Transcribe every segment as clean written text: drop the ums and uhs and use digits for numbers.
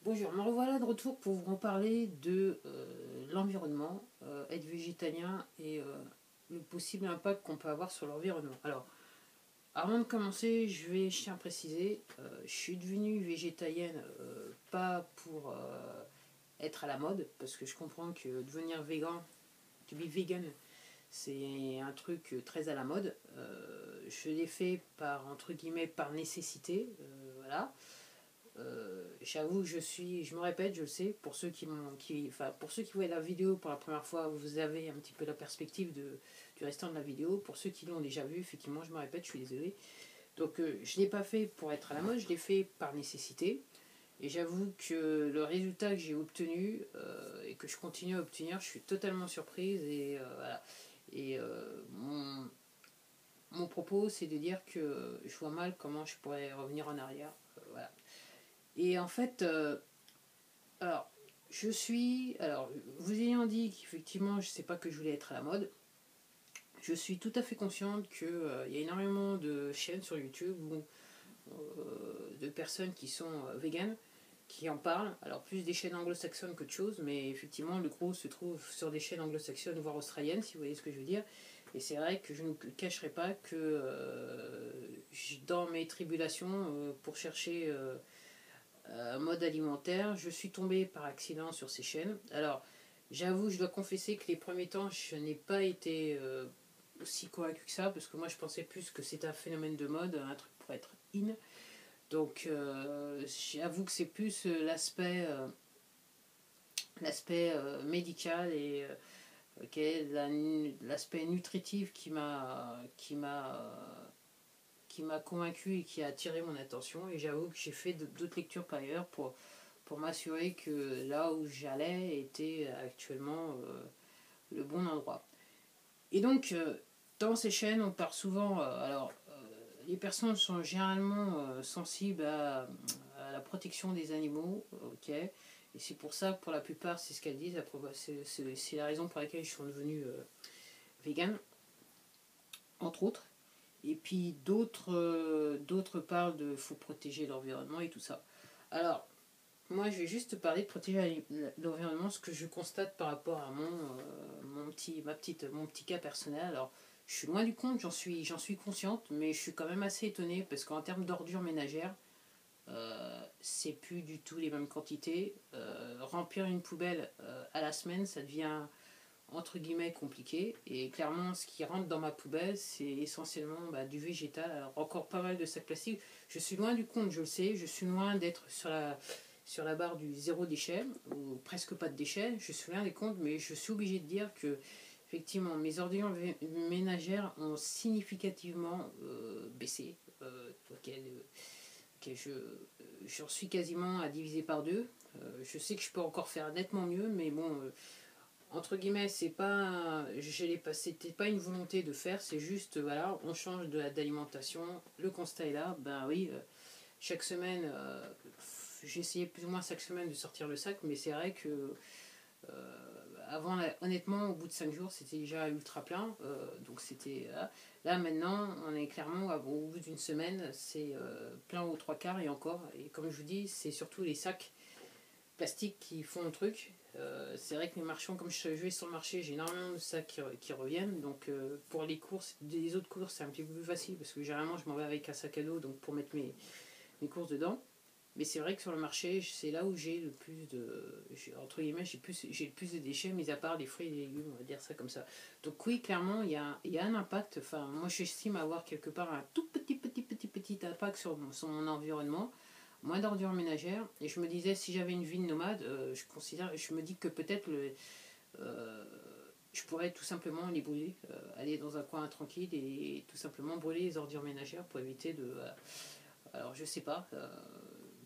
Bonjour, me revoilà de retour pour vous en parler de l'environnement, être végétalien et le possible impact qu'on peut avoir sur l'environnement. Alors, avant de commencer, je tiens à préciser, je suis devenue végétalienne pas pour être à la mode, parce que je comprends que devenir vegan, to be vegan, c'est un truc très à la mode. Je l'ai fait par, entre guillemets, par nécessité, voilà. J'avoue que je me répète, je le sais, pour ceux pour ceux qui voient la vidéo pour la première fois, vous avez un petit peu la perspective du restant de la vidéo. Pour ceux qui l'ont déjà vu, effectivement, je me répète, je suis désolé. Donc, je ne l'ai pas fait pour être à la mode, je l'ai fait par nécessité. Et j'avoue que le résultat que j'ai obtenu et que je continue à obtenir, je suis totalement surprise. Et voilà. Et mon propos, c'est de dire que je vois mal comment je pourrais revenir en arrière. Voilà. Et en fait, alors, alors, vous ayant dit qu'effectivement, je ne sais pas que je voulais être à la mode, je suis tout à fait consciente qu'il y a énormément de chaînes sur YouTube ou de personnes qui sont véganes qui en parlent. Alors, plus des chaînes anglo-saxonnes qu'autre chose, mais effectivement, le gros se trouve sur des chaînes anglo-saxonnes, voire australiennes, si vous voyez ce que je veux dire. Et c'est vrai que je ne cacherai pas que dans mes tribulations pour chercher mode alimentaire, je suis tombée par accident sur ces chaînes. Alors, j'avoue, je dois confesser que les premiers temps, je n'ai pas été aussi convaincue que ça, parce que moi, je pensais plus que c'était un phénomène de mode, un truc pour être in. Donc, j'avoue que c'est plus l'aspect médical et l'aspect nutritif qui m'a convaincu et qui a attiré mon attention. Et j'avoue que j'ai fait d'autres lectures par ailleurs pour m'assurer que là où j'allais était actuellement le bon endroit. Et donc, dans ces chaînes, on parle souvent. Les personnes sont généralement sensibles à la protection des animaux, ok. Et c'est pour ça que pour la plupart, c'est ce qu'elles disent. C'est la raison pour laquelle je suis devenue vegan, entre autres. Et puis d'autres parlent de faut protéger l'environnement et tout ça. Alors, moi je vais juste parler de protéger l'environnement, ce que je constate par rapport à mon petit cas personnel. Alors, je suis loin du compte, j'en suis consciente, mais je suis quand même assez étonnée parce qu'en termes d'ordures ménagères, c'est plus du tout les mêmes quantités. Remplir une poubelle à la semaine, ça devient entre guillemets compliqué, et clairement ce qui rentre dans ma poubelle c'est essentiellement du végétal. Alors, encore pas mal de sacs plastiques, je suis loin du compte, je le sais, je suis loin d'être sur la barre du zéro déchet ou presque pas de déchets, je suis loin des comptes, mais je suis obligé de dire que effectivement mes ordures ménagères ont significativement baissé, j'en suis quasiment à diviser par deux. Je sais que je peux encore faire nettement mieux, mais bon, entre guillemets, c'était pas une volonté de faire, c'est juste, voilà, on change d'alimentation, le constat est là, ben oui, chaque semaine, j'ai essayé plus ou moins chaque semaine de sortir le sac, mais c'est vrai que avant, honnêtement, au bout de 5 jours, c'était déjà ultra plein, donc c'était, là maintenant, on est clairement, au bout d'une semaine, c'est plein aux trois quarts et encore, et comme je vous dis, c'est surtout les sacs plastiques qui font le truc. C'est vrai que les marchands, comme je vais sur le marché, j'ai énormément de sacs qui reviennent. Donc pour les courses, les autres courses, c'est un petit peu plus facile parce que généralement je m'en vais avec un sac à dos donc pour mettre mes courses dedans. Mais c'est vrai que sur le marché, c'est là où j'ai le plus entre guillemets, j'ai le plus de déchets, mis à part les fruits et les légumes, on va dire ça comme ça. Donc oui, clairement, il y a un impact. Enfin, moi j'estime avoir quelque part un tout petit impact sur mon environnement, moins d'ordures ménagères. Et je me disais, si j'avais une vie de nomade, je me dis que peut-être euh, je pourrais tout simplement les brûler, aller dans un coin tranquille et tout simplement brûler les ordures ménagères pour éviter de. Alors je sais pas.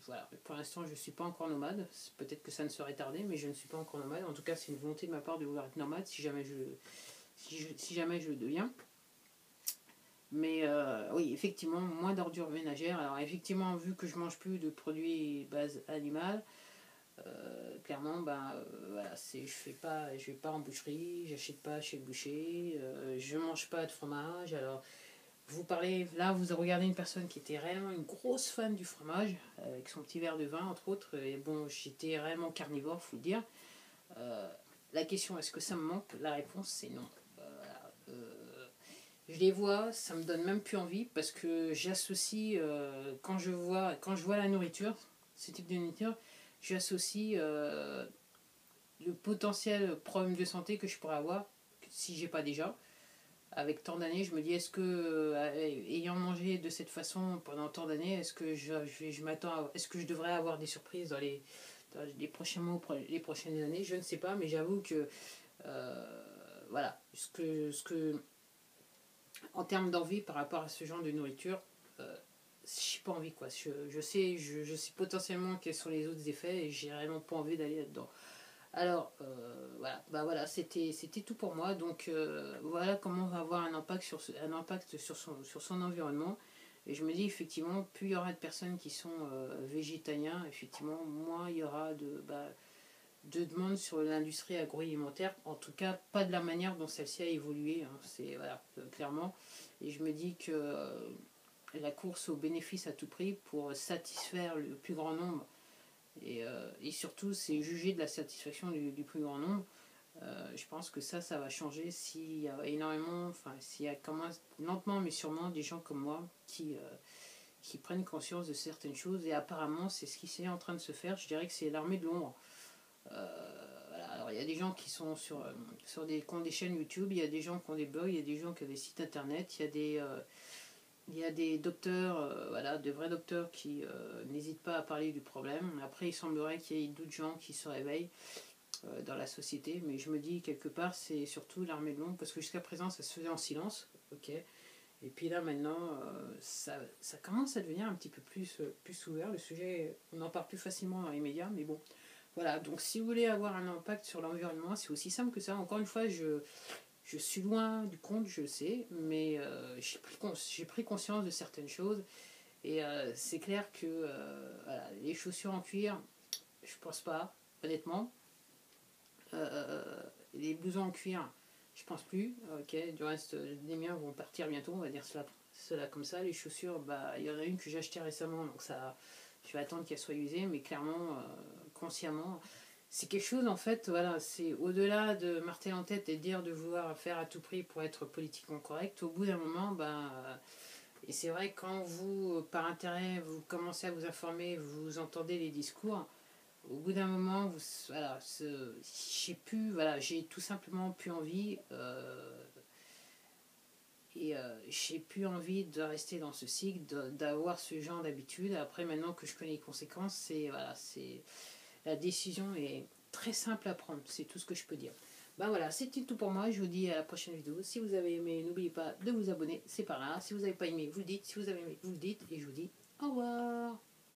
Voilà. Pour l'instant, je ne suis pas encore nomade. Peut-être que ça ne serait tardé, mais je ne suis pas encore nomade. En tout cas, c'est une volonté de ma part de vouloir être nomade si jamais je le deviens. Mais oui, effectivement, moins d'ordures ménagères. Alors effectivement, vu que je mange plus de produits base animale, clairement, voilà, je vais pas en boucherie, j'achète pas chez le boucher, je mange pas de fromage. Alors vous parlez, là vous regardez une personne qui était réellement une grosse fan du fromage, avec son petit verre de vin entre autres, et bon j'étais réellement carnivore, faut le dire. Euh, la question est-ce que ça me manque? La réponse c'est non. Voilà. Je les vois, ça me donne même plus envie parce que j'associe, quand je vois la nourriture, ce type de nourriture, j'associe le potentiel problème de santé que je pourrais avoir si j'ai pas déjà. Avec tant d'années, je me dis, est-ce que, ayant mangé de cette façon pendant tant d'années, est-ce que je m'attends est-ce que je devrais avoir des surprises dans les prochains mois, les prochaines années? Je ne sais pas, mais j'avoue que, voilà, en termes d'envie par rapport à ce genre de nourriture, j'ai pas envie, quoi. Je sais potentiellement quels sont les autres effets et j'ai vraiment pas envie d'aller là-dedans. Alors, voilà, bah voilà, c'était tout pour moi. Donc, voilà comment on va avoir un impact sur son environnement. Et je me dis, effectivement, plus il y aura de personnes qui sont végétaliens, effectivement, moins il y aura de demandes sur l'industrie agroalimentaire. En tout cas, pas de la manière dont celle-ci a évolué. Hein, c'est, voilà, clairement. Et je me dis que la course au bénéfice à tout prix pour satisfaire le plus grand nombre et surtout, c'est juger de la satisfaction du plus grand nombre. Je pense que ça va changer s'il y a énormément, enfin, s'il y a lentement mais sûrement des gens comme moi qui prennent conscience de certaines choses. Et apparemment, c'est ce qui est en train de se faire. Je dirais que c'est l'armée de l'ombre. Voilà. Alors, il y a des gens qui sont qui ont des chaînes YouTube, il y a des gens qui ont des blogs, il y a des gens qui ont des sites internet, il y a des docteurs, voilà, de vrais docteurs qui n'hésitent pas à parler du problème. Après, il semblerait qu'il y ait d'autres gens qui se réveillent dans la société, mais je me dis quelque part, c'est surtout l'armée de l'ombre, parce que jusqu'à présent, ça se faisait en silence, ok. Et puis là, maintenant, ça commence à devenir un petit peu plus ouvert. Le sujet, on en parle plus facilement dans les médias, mais bon. Voilà, donc si vous voulez avoir un impact sur l'environnement, c'est aussi simple que ça. Encore une fois, je suis loin du compte, je le sais, mais j'ai pris conscience de certaines choses. Et c'est clair que voilà, les chaussures en cuir, je pense pas, honnêtement. Les blousons en cuir, je pense plus. Ok, du reste, les miens vont partir bientôt, on va dire cela comme ça. Les chaussures, bah, il y en a une que j'ai achetée récemment, donc ça, je vais attendre qu'elle soit usée, mais clairement, consciemment. C'est quelque chose, en fait, voilà, c'est au-delà de marteler en tête et de dire de vouloir faire à tout prix pour être politiquement correct. Au bout d'un moment, ben, et c'est vrai, quand vous, par intérêt, vous commencez à vous informer, vous entendez les discours, au bout d'un moment, voilà, j'ai tout simplement plus envie, j'ai plus envie de rester dans ce cycle, d'avoir ce genre d'habitude. Après, maintenant que je connais les conséquences, c'est la décision est très simple à prendre, c'est tout ce que je peux dire. Ben voilà, c'était tout pour moi. Je vous dis à la prochaine vidéo. Si vous avez aimé, n'oubliez pas de vous abonner, c'est par là. Si vous n'avez pas aimé, vous le dites. Si vous avez aimé, vous le dites. Et je vous dis au revoir.